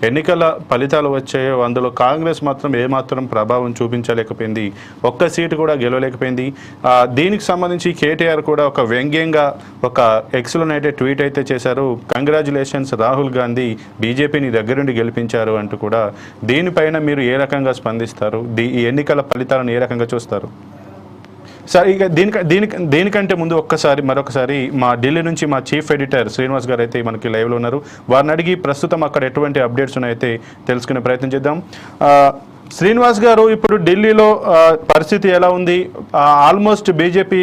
ఎన్నికల ఫలితాలు వచ్చాయో అందులో కాంగ్రెస్ మాత్రం ఏమాత్రం ప్రభావం చూపించలేకపోయింది, ఒక్క సీటు కూడా గెలవలేకపోయింది. దీనికి సంబంధించి కేటీఆర్ కూడా ఒక వ్యంగ్యంగా ఒక ఎక్స్లోనైతే ట్వీట్ అయితే చేశారు. కంగ్రాచులేషన్స్ రాహుల్ గాంధీ, బీజేపీని దగ్గరుండి గెలిపించారు అంటూ కూడా. దీనిపైన మీరు ఏ రకంగా స్పందిస్తారు? ఈ ఎన్నికల ఫలితాలను ఏ రకంగా చూస్తారు? సార్, ఇక దీనికంటే ముందు మరొకసారి మా ఢిల్లీ నుంచి మా చీఫ్ ఎడిటర్ శ్రీనివాస్ గారు అయితే మనకి లైవ్లో ఉన్నారు. వారిని అడిగి ప్రస్తుతం అక్కడ ఎటువంటి అప్డేట్స్ ఉన్నాయైతే తెలుసుకునే ప్రయత్నం చేద్దాం. శ్రీనివాస్ గారు, ఇప్పుడు ఢిల్లీలో పరిస్థితి ఎలా ఉంది? ఆల్మోస్ట్ బీజేపీ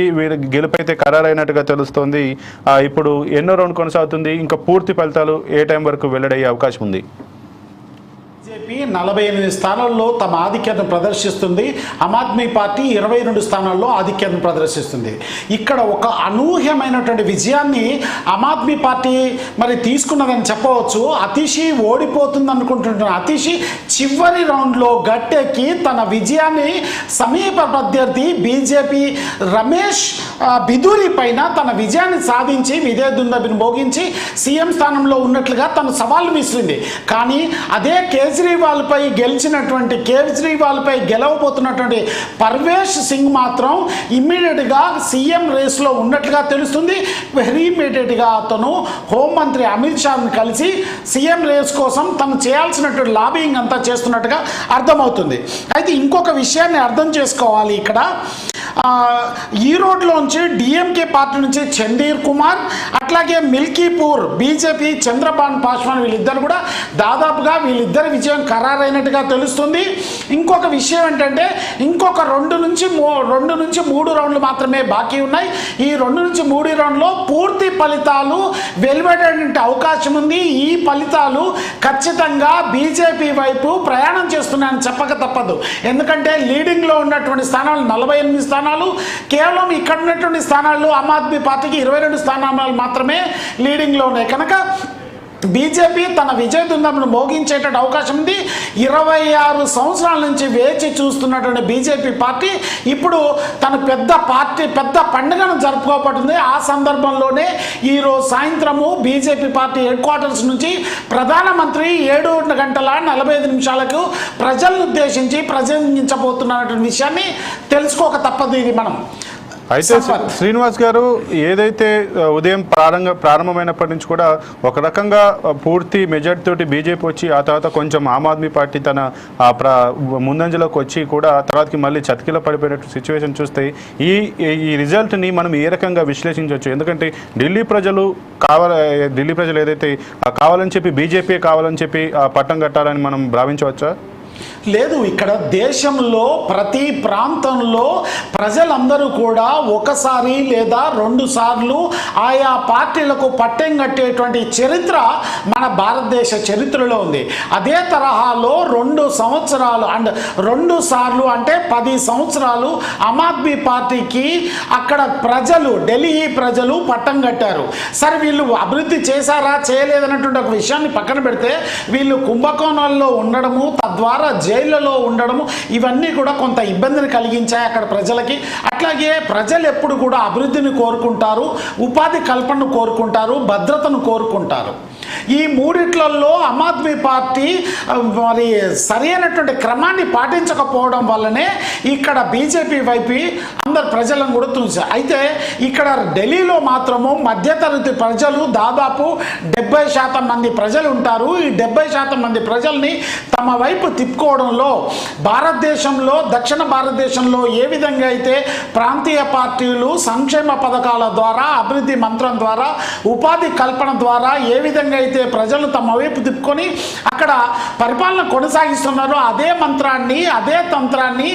గెలుపైతే ఖరారైనట్టుగా తెలుస్తోంది. ఇప్పుడు ఎన్నో రౌండ్ కొనసాగుతుంది? ఇంకా పూర్తి ఫలితాలు ఏ టైం వరకు వెల్లడయ్యే అవకాశం ఉంది? బీజేపీ 48 స్థానాల్లో తమ ఆధిక్యతను ప్రదర్శిస్తుంది. ఆమ్ ఆద్మీ పార్టీ 22 స్థానాల్లో ఆధిక్యతను ప్రదర్శిస్తుంది. ఇక్కడ ఒక అనూహ్యమైనటువంటి విజయాన్ని ఆమ్ ఆద్మీ పార్టీ మరి తీసుకున్నదని చెప్పవచ్చు. అతిషి ఓడిపోతుంది అనుకుంటున్న అతిషి చివరి రౌండ్లో గట్టెక్కి తన విజయాన్ని సమీప ప్రత్యర్థి బీజేపీ రమేష్ బిధూరి పైన తన విజయాన్ని సాధించి విజయదుందుభిని మోగించి సీఎం స్థానంలో ఉన్నట్లుగా తను సవాల్ విసిరింది. కానీ అదే కేజ్రీవాల్పై గెలవబోతున్నటువంటి పర్వేష్ సింగ్ మాత్రం ఇమ్మీడియట్గా సీఎం రేస్లో ఉన్నట్లుగా తెలుస్తుంది. వెరీ ఇమ్మీడియట్గా అతను హోంమంత్రి అమిత్ షాని కలిసి సీఎం రేస్ కోసం తను చేయాల్సినటువంటి లాబింగ్ అంతా చేస్తున్నట్టుగా అర్థమవుతుంది. అయితే ఇంకొక విషయాన్ని అర్థం చేసుకోవాలి. ఇక్కడ ఈరోడ్లోంచి డిఎంకే పార్టీ నుంచి చందీర్ కుమార్, అట్లాగే మిల్కీపూర్ బీజేపీ చంద్రబాన్ పాస్వాన్ వీళ్ళిద్దరు కూడా దాదాపుగా వీళ్ళిద్దరి విజయం ఖరారైనట్టుగా తెలుస్తుంది. ఇంకొక విషయం ఏంటంటే ఇంకొక 2 నుంచి 3 రౌండ్లు మాత్రమే బాకీ ఉన్నాయి. ఈ 2 నుంచి 3 రౌండ్లో పూర్తి ఫలితాలు వెలువడే అవకాశం ఉంది. ఈ ఫలితాలు ఖచ్చితంగా బీజేపీ వైపు ప్రయాణం చేస్తున్నాయని చెప్పక తప్పదు. ఎందుకంటే లీడింగ్లో ఉన్నటువంటి స్థానాలు 48 స్థానాలు, కేవలం ఇక్కడ ఉన్నటువంటి స్థానాల్లో ఆమ్ ఆద్మీ పార్టీకి 22 స్థానాలు మాత్రమే లీడింగ్లో ఉన్నాయి. కనుక బీజేపీ తన విజయదుందుభిని మోగించేటటువంటి అవకాశం ఉంది. 26 సంవత్సరాల నుంచి వేచి చూస్తున్నటువంటి బీజేపీ పార్టీ ఇప్పుడు తన పెద్ద పండుగను జరుపుకోబోతుంది. ఆ సందర్భంలోనే ఈరోజు సాయంత్రము బీజేపీ పార్టీ హెడ్ క్వార్టర్స్ నుంచి ప్రధానమంత్రి 7:45 ప్రజలను ఉద్దేశించి ప్రసంగించబోతున్నటువంటి విషయాన్ని తెలుసుకోక తప్పదు. ఇది మనం అయితే శ్రీనివాస్ గారు, ఏదైతే ఉదయం ప్రారంభమైనప్పటి నుంచి కూడా ఒక రకంగా పూర్తి మెజార్టీ తోటి బీజేపీ వచ్చి ఆ తర్వాత కొంచెం ఆమ్ ఆద్మీ పార్టీ తన ముందంజలోకి వచ్చి కూడా తర్వాతకి మళ్ళీ చతికిల పడిపోయినట్టు సిచ్యువేషన్ చూస్తే ఈ రిజల్ట్ని మనం ఏ రకంగా విశ్లేషించవచ్చు? ఎందుకంటే ఢిల్లీ ప్రజలు ఏదైతే కావాలని చెప్పి బీజేపీ కావాలని చెప్పి పట్టం కట్టాలని మనం భావించవచ్చా? లేదు, ఇక్కడ దేశంలో ప్రతి ప్రాంతంలో ప్రజలందరూ కూడా ఒకసారి లేదా 2 సార్లు ఆయా పార్టీలకు పట్టం కట్టేటువంటి చరిత్ర మన భారతదేశ చరిత్రలో ఉంది. అదే తరహాలో 2 సంవత్సరాలు అండ్ 2 సార్లు అంటే 10 సంవత్సరాలు ఆమ్ ఆద్మీ పార్టీకి అక్కడ ఢిల్లీ ప్రజలు పట్టం కట్టారు. సరే, వీళ్ళు అభివృద్ధి చేశారా చేయలేదన్నటువంటి ఒక విషయాన్ని పక్కన పెడితే వీళ్ళు కుంభకోణాల్లో ఉండడము, తద్వారా జైళ్లలో ఉండడము, ఇవన్నీ కూడా కొంత ఇబ్బందిని కలిగించాయి అక్కడ ప్రజలకి. అట్లాగే ప్రజలు ఎప్పుడు కూడా అభివృద్ధిని కోరుకుంటారు, ఉపాధి కల్పనను కోరుకుంటారు, భద్రతను కోరుకుంటారు. ఈ మూడిట్లలో ఆమ్ ఆద్మీ పార్టీ మరి సరైనటువంటి క్రమాన్ని పాటించకపోవడం వల్లనే ఇక్కడ బీజేపీ వైపు అందరు ప్రజలను కూడా చూసారు. అయితే ఇక్కడ ఢిల్లీలో మాత్రము మధ్యతరగతి ప్రజలు దాదాపు 70% మంది ప్రజలు ఉంటారు. ఈ 70% మంది ప్రజల్ని తమ వైపు తిప్పుకోవడంలో భారతదేశంలో, దక్షిణ భారతదేశంలో ఏ విధంగా అయితే ప్రాంతీయ పార్టీలు సంక్షేమ పథకాల ద్వారా, అభివృద్ధి మంత్రం ద్వారా, ఉపాధి కల్పన ద్వారా ఏ విధంగా అయితే ప్రజలు తమ వైపు తిప్పుకొని అక్కడ పరిపాలన కొనసాగిస్తున్నారో అదే మంత్రాన్ని, అదే తంత్రాన్ని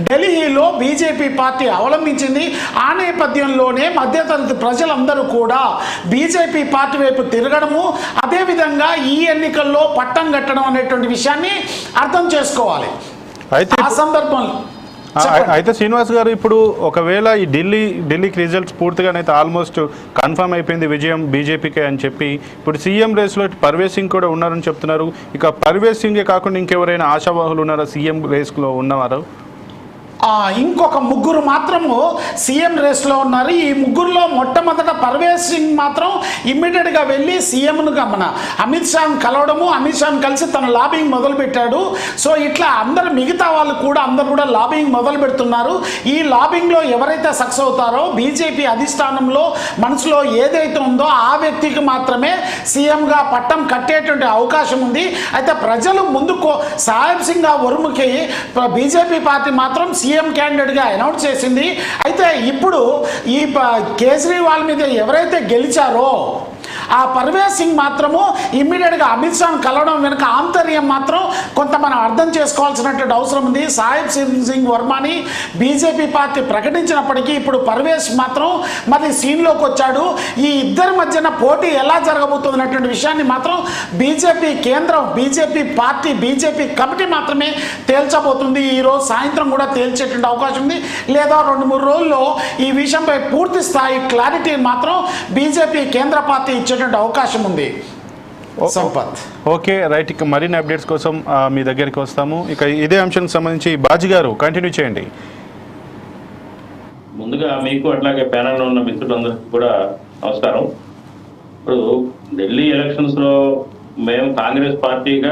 ఢిల్లీలో బీజేపీ పార్టీ అవలంబించింది. ఆ నేపథ్యంలోనే మధ్యతరగతి ప్రజలందరూ కూడా బీజేపీ పార్టీ వైపు తిరగడము, అదేవిధంగా ఈ ఎన్నికల్లో పట్టం కట్టడం అనేటువంటి విషయాన్ని అర్థం చేసుకోవాలి. ఆ సందర్భంలో అయితే శ్రీనివాస్ గారు, ఇప్పుడు ఒకవేళ ఈ ఢిల్లీకి రిజల్ట్స్ పూర్తిగానైతే ఆల్మోస్ట్ కన్ఫర్మ్ అయిపోయింది విజయం బీజేపీకే అని చెప్పి, ఇప్పుడు సీఎం రేస్లో పర్వేష్ సింగ్ కూడా ఉన్నారని చెప్తున్నారు. ఇక పర్వేష్ సింగే కాకుండా ఇంకెవరైనా ఆశావాహులు ఉన్నారా సీఎం రేస్లో ఉన్నవారు? ఇంకొక ముగ్గురు మాత్రము సీఎం రేస్లో ఉన్నారు. ఈ ముగ్గురులో మొట్టమొదట పర్వేజ్ సింగ్ మాత్రం ఇమ్మీడియట్గా వెళ్ళి సీఎంనుగా మన అమిత్ షాను కలవడము, అమిత్ షాను కలిసి తన లాబింగ్ మొదలుపెట్టాడు. సో ఇట్లా అందరు మిగతా వాళ్ళు కూడా అందరు కూడా లాబింగ్ మొదలు పెడుతున్నారు. ఈ లాబింగ్లో ఎవరైతే సక్సెస్ అవుతారో బీజేపీ అధిష్టానంలో మనసులో ఏదైతే ఉందో ఆ వ్యక్తికి మాత్రమే సీఎంగా పట్టం కట్టేటువంటి అవకాశం ఉంది. అయితే ప్రజలు ముందుకు సాహెబ్ సింగ్ వర్మకి బీజేపీ పార్టీ మాత్రం సీఎం క్యాండిడేట్గా అనౌన్స్ చేసింది. అయితే ఇప్పుడు ఈ కేజ్రీవాల్ మీద ఎవరైతే గెలిచారో ఆ పర్వేజ్ సింగ్ మాత్రము ఇమ్మీడియట్గా అమిత్ షాను కలవడం వెనుక ఆంతర్యం మాత్రం కొంత మనం అర్థం చేసుకోవాల్సినటువంటి అవసరం ఉంది. సాహెబ్ సింగ్ వర్మని బీజేపీ పార్టీ ప్రకటించినప్పటికీ ఇప్పుడు పర్వేజ్ మాత్రం మరి సీన్లోకి వచ్చాడు. ఈ ఇద్దరి మధ్యన పోటీ ఎలా జరగబోతున్నటువంటి విషయాన్ని మాత్రం బీజేపీ కేంద్రం, బీజేపీ పార్టీ, బీజేపీ కమిటీ మాత్రమే తేల్చబోతుంది. ఈరోజు సాయంత్రం కూడా తేల్చేటువంటి అవకాశం ఉంది, లేదా 2-3 రోజుల్లో ఈ విషయంపై పూర్తి స్థాయి క్లారిటీ మాత్రం బీజేపీ కేంద్ర పార్టీ ఇచ్చేటువంటి అవకాశం ఉంది. Sampath okay right. ఇక మరిన్ని అప్డేట్స్ కోసం మీ దగ్గరికి వస్తాము. ఇక ఇదే అంశానికి సంబంధించి బాజీ గారు కంటిన్యూ చేయండి. ముందుగా మీకు అట్లాగే ప్యానెల్లో ఉన్న మిత్రులందరికీ కూడా నమస్కారం. ఇప్పుడు ఢిల్లీ ఎలక్షన్స్ లో మేము కాంగ్రెస్ పార్టీగా